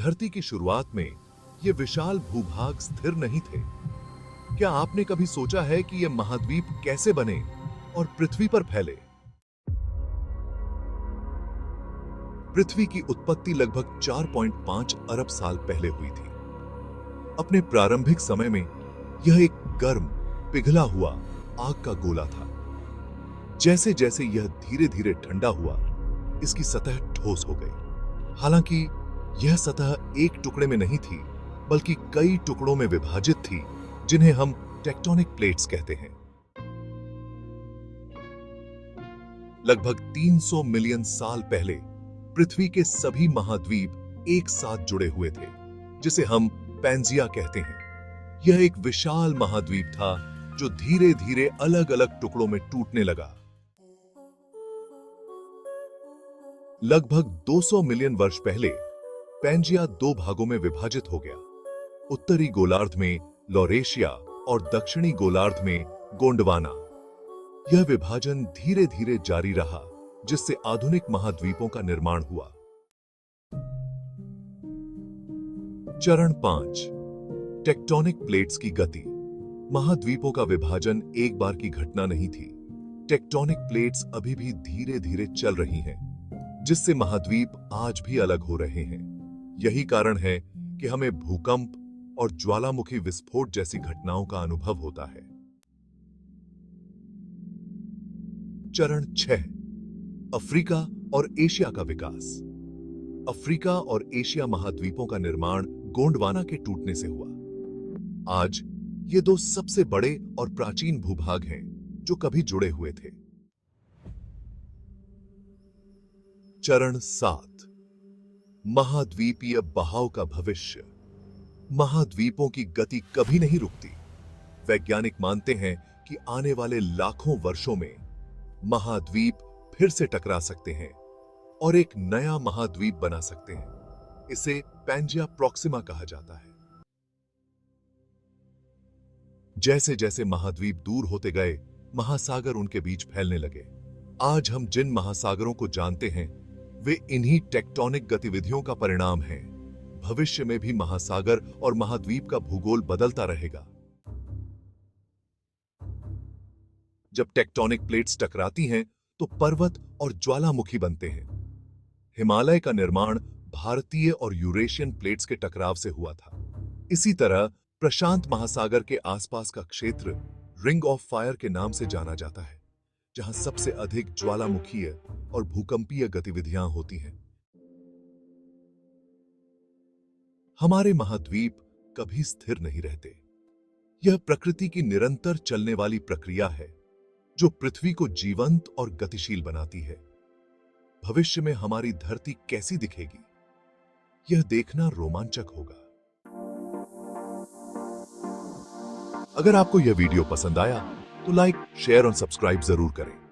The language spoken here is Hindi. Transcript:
धरती की शुरुआत में ये विशाल भूभाग स्थिर नहीं थे। क्या आपने कभी सोचा है कि ये महाद्वीप कैसे बने और पृथ्वी पर फैले? पृथ्वी की उत्पत्ति लगभग 4.5 अरब साल पहले हुई थी। अपने प्रारंभिक समय में यह एक गर्म, पिघला हुआ आग का गोला था। जैसे जैसे यह धीरे धीरे ठंडा हुआ, इसकी सतह ठोस हो गई। हालांकि यह सतह एक टुकड़े में नहीं थी, बल्कि कई टुकड़ों में विभाजित थी, जिन्हें हम टेक्टोनिक प्लेट्स कहते हैं। लगभग 300 मिलियन साल पहले पृथ्वी के सभी महाद्वीप एक साथ जुड़े हुए थे, जिसे हम पैंजिया कहते हैं। यह एक विशाल महाद्वीप था जो धीरे धीरे अलग अलग टुकड़ों में टूटने लगा। लगभग 200 मिलियन वर्ष पहले पैंजिया दो भागों में विभाजित हो गया। उत्तरी गोलार्ध में लॉरेशिया और दक्षिणी गोलार्ध में गोंडवाना। यह विभाजन धीरे धीरे जारी रहा, जिससे आधुनिक महाद्वीपों का निर्माण हुआ। चरण 5, टेक्टोनिक प्लेट्स की गति। महाद्वीपों का विभाजन एक बार की घटना नहीं थी। टेक्टोनिक प्लेट्स अभी भी धीरे धीरे चल रही हैं, जिससे महाद्वीप आज भी अलग हो रहे हैं। यही कारण है कि हमें भूकंप और ज्वालामुखी विस्फोट जैसी घटनाओं का अनुभव होता है। चरण 6, अफ्रीका और एशिया का विकास। अफ्रीका और एशिया महाद्वीपों का निर्माण गोंडवाना के टूटने से हुआ। आज ये दो सबसे बड़े और प्राचीन भूभाग हैं जो कभी जुड़े हुए थे। चरण 7, महाद्वीपीय बहाव का भविष्य। महाद्वीपों की गति कभी नहीं रुकती। वैज्ञानिक मानते हैं कि आने वाले लाखों वर्षों में महाद्वीप फिर से टकरा सकते हैं और एक नया महाद्वीप बना सकते हैं। इसे पैंजिया प्रॉक्सिमा कहा जाता है। जैसे जैसे महाद्वीप दूर होते गए, महासागर उनके बीच फैलने लगे। आज हम जिन महासागरों को जानते हैं, वे इन्हीं टेक्टोनिक गतिविधियों का परिणाम हैं। भविष्य में भी महासागर और महाद्वीप का भूगोल बदलता रहेगा। जब टेक्टोनिक प्लेट्स टकराती हैं, तो पर्वत और ज्वालामुखी बनते हैं। हिमालय का निर्माण भारतीय और यूरेशियन प्लेट्स के टकराव से हुआ था। इसी तरह प्रशांत महासागर के आसपास का क्षेत्र रिंग ऑफ फायर के नाम से जाना जाता है, जहां सबसे अधिक ज्वालामुखीय और भूकंपीय गतिविधियां होती हैं। हमारे महाद्वीप कभी स्थिर नहीं रहते। यह प्रकृति की निरंतर चलने वाली प्रक्रिया है, जो पृथ्वी को जीवंत और गतिशील बनाती है। भविष्य में हमारी धरती कैसी दिखेगी, यह देखना रोमांचक होगा। अगर आपको यह वीडियो पसंद आया तो लाइक, शेयर और सब्सक्राइब जरूर करें।